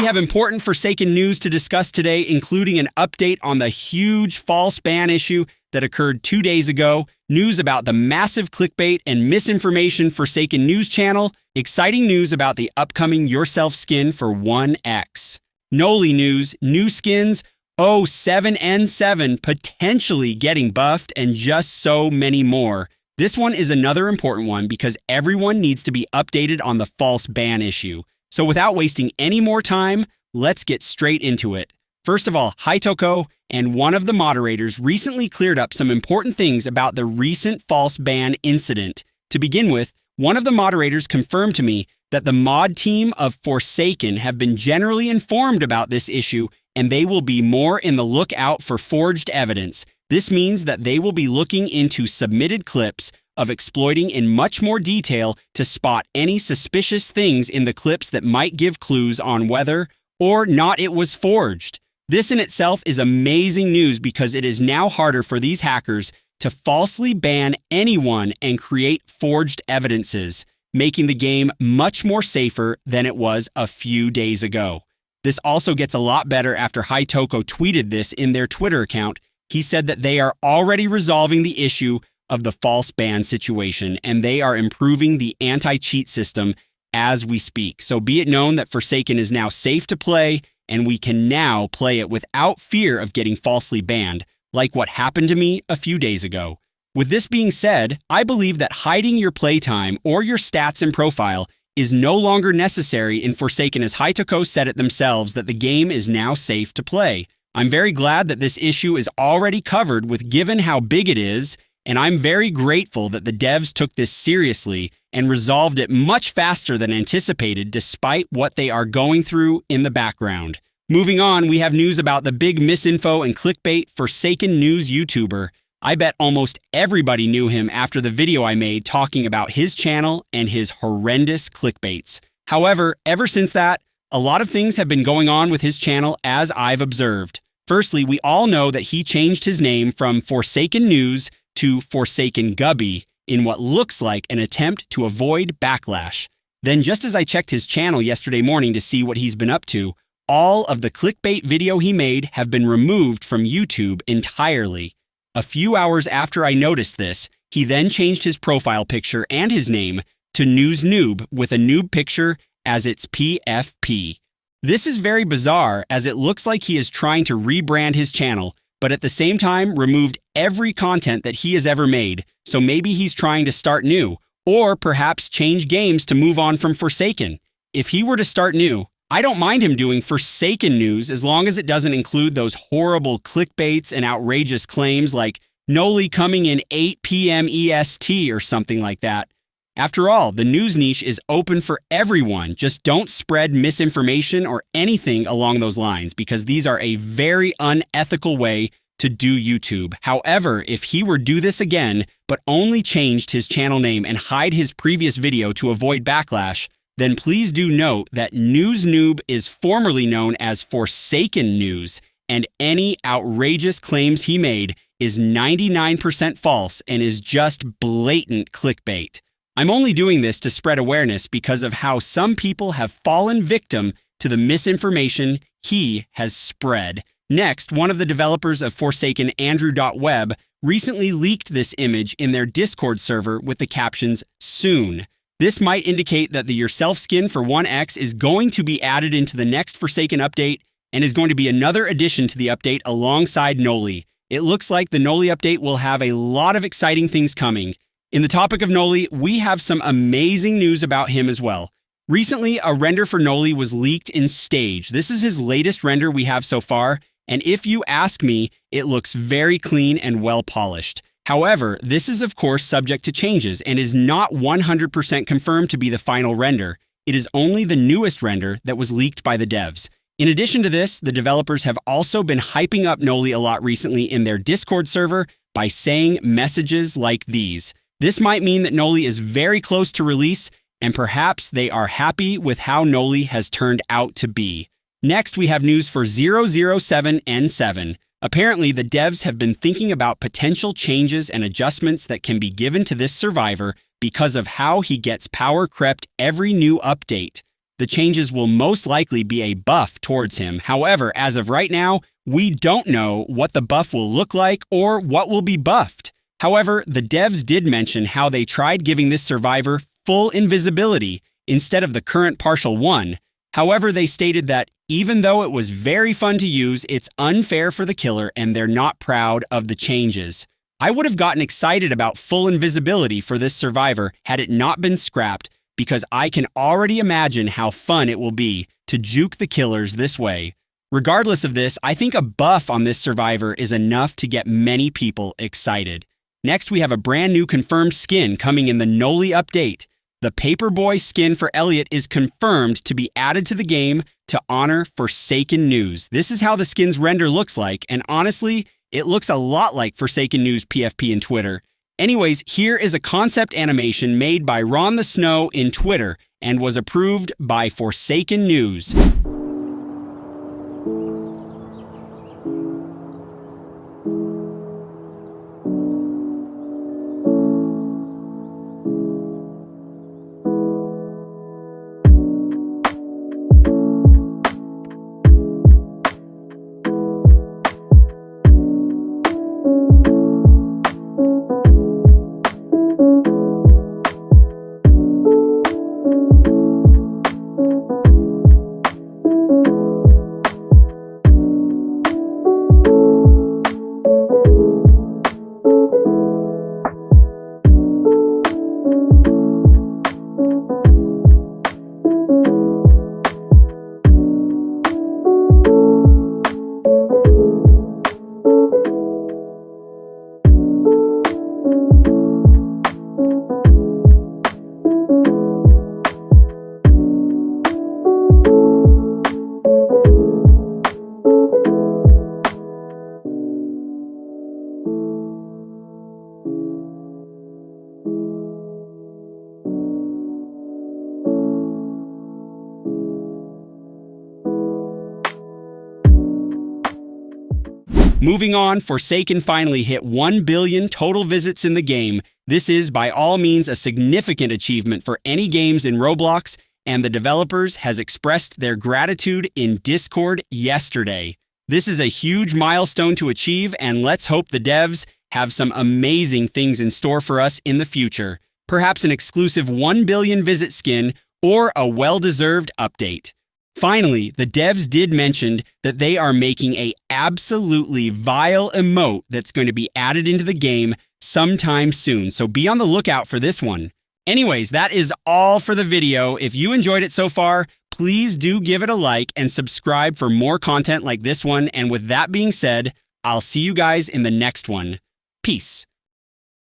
We have important Forsaken news to discuss today, including an update on the huge false ban issue that occurred 2 days ago, news about the massive clickbait and misinformation Forsaken news channel, exciting news about the upcoming Yourself skin for 1x, Noli news, new skins, 7n7 potentially getting buffed, and just so many more. This one is another important one because everyone needs to be updated on the false ban issue. So without wasting any more time, let's get straight into it. First of all, hi Toko, and one of the moderators recently cleared up some important things about the recent false ban incident. To begin with, one of the moderators confirmed to me that the mod team of Forsaken have been generally informed about this issue, and they will be more in the lookout for forged evidence. This means that they will be looking into submitted clips of exploiting in much more detail to spot any suspicious things in the clips that might give clues on whether or not it was forged. This in itself is amazing news because it is now harder for these hackers to falsely ban anyone and create forged evidences, making the game much more safer than it was a few days ago. This also gets a lot better after Toko tweeted this in their Twitter account. He said that they are already resolving the issue of the false ban situation, and they are improving the anti-cheat system as we speak. So be it known that Forsaken is now safe to play, and we can now play it without fear of getting falsely banned, like what happened to me a few days ago. With this being said, I believe that hiding your playtime or your stats and profile is no longer necessary in Forsaken, as Toko said it themselves that the game is now safe to play. I'm very glad that this issue is already covered with given how big it is, and I'm very grateful that the devs took this seriously and resolved it much faster than anticipated despite what they are going through in the background. Moving on, we have news about the big misinfo and clickbait Forsaken news YouTuber. I bet almost everybody knew him after the video I made talking about his channel and his horrendous clickbaits. However, ever since that, a lot of things have been going on with his channel as I've observed. Firstly, we all know that he changed his name from Forsaken News to Forsaken Gubby in what looks like an attempt to avoid backlash. Then just as I checked his channel yesterday morning to see what he's been up to, all of the clickbait video he made have been removed from YouTube entirely. A few hours after I noticed this, he then changed his profile picture and his name to News Noob with a noob picture as its PFP. This is very bizarre as it looks like he is trying to rebrand his channel, but at the same time removed every content that he has ever made, so maybe he's trying to start new, or perhaps change games to move on from Forsaken. If he were to start new, I don't mind him doing Forsaken news as long as it doesn't include those horrible clickbaits and outrageous claims like Noli coming in 8 p.m. EST or something like that. After all, the news niche is open for everyone. Just don't spread misinformation or anything along those lines because these are a very unethical way to do YouTube. However, if he were to do this again, but only changed his channel name and hide his previous video to avoid backlash, then please do note that News Noob is formerly known as Forsaken News, and any outrageous claims he made is 99% false and is just blatant clickbait. I'm only doing this to spread awareness because of how some people have fallen victim to the misinformation he has spread. Next, one of the developers of Forsaken, Andrew.web, recently leaked this image in their Discord server with the captions, "Soon." This might indicate that the Yourself skin for 1x is going to be added into the next Forsaken update and is going to be another addition to the update alongside Noli. It looks like the Noli update will have a lot of exciting things coming. In the topic of Noli, we have some amazing news about him as well. Recently, a render for Noli was leaked in Stage. This is his latest render we have so far, and if you ask me, it looks very clean and well polished. However, this is of course subject to changes and is not 100% confirmed to be the final render. It is only the newest render that was leaked by the devs. In addition to this, the developers have also been hyping up Noli a lot recently in their Discord server by saying messages like these. This might mean that Noli is very close to release, and perhaps they are happy with how Noli has turned out to be. Next, we have news for 007N7. Apparently, the devs have been thinking about potential changes and adjustments that can be given to this survivor because of how he gets power crept every new update. The the changes will most likely be a buff towards him. However, as of right now, we don't know what the buff will look like or what will be buffed. However, the devs did mention how they tried giving this survivor full invisibility instead of the current partial one. However, they stated that even though it was very fun to use, it's unfair for the killer and they're not proud of the changes. I would have gotten excited about full invisibility for this survivor had it not been scrapped, because I can already imagine how fun it will be to juke the killers this way. Regardless of this, I think a buff on this survivor is enough to get many people excited. Next, we have a brand new confirmed skin coming in the Noli update. The Paperboy skin for Elliot is confirmed to be added to the game to honor Forsaken News. This is how the skin's render looks like, and honestly, it looks a lot like Forsaken News PFP in Twitter. Anyways, here is a concept animation made by Ron the Snow in Twitter and was approved by Forsaken News. Moving on, Forsaken finally hit 1 billion total visits in the game. This is by all means a significant achievement for any games in Roblox, and the developers has expressed their gratitude in Discord yesterday. This is a huge milestone to achieve, and let's hope the devs have some amazing things in store for us in the future. Perhaps an exclusive 1 billion visit skin or a well-deserved update. Finally, the devs did mention that they are making a absolutely vile emote that's going to be added into the game sometime soon, so be on the lookout for this one. Anyways, that is all for the video. If you enjoyed it so far, please do give it a like and subscribe for more content like this one. And with that being said, I'll see you guys in the next one. Peace.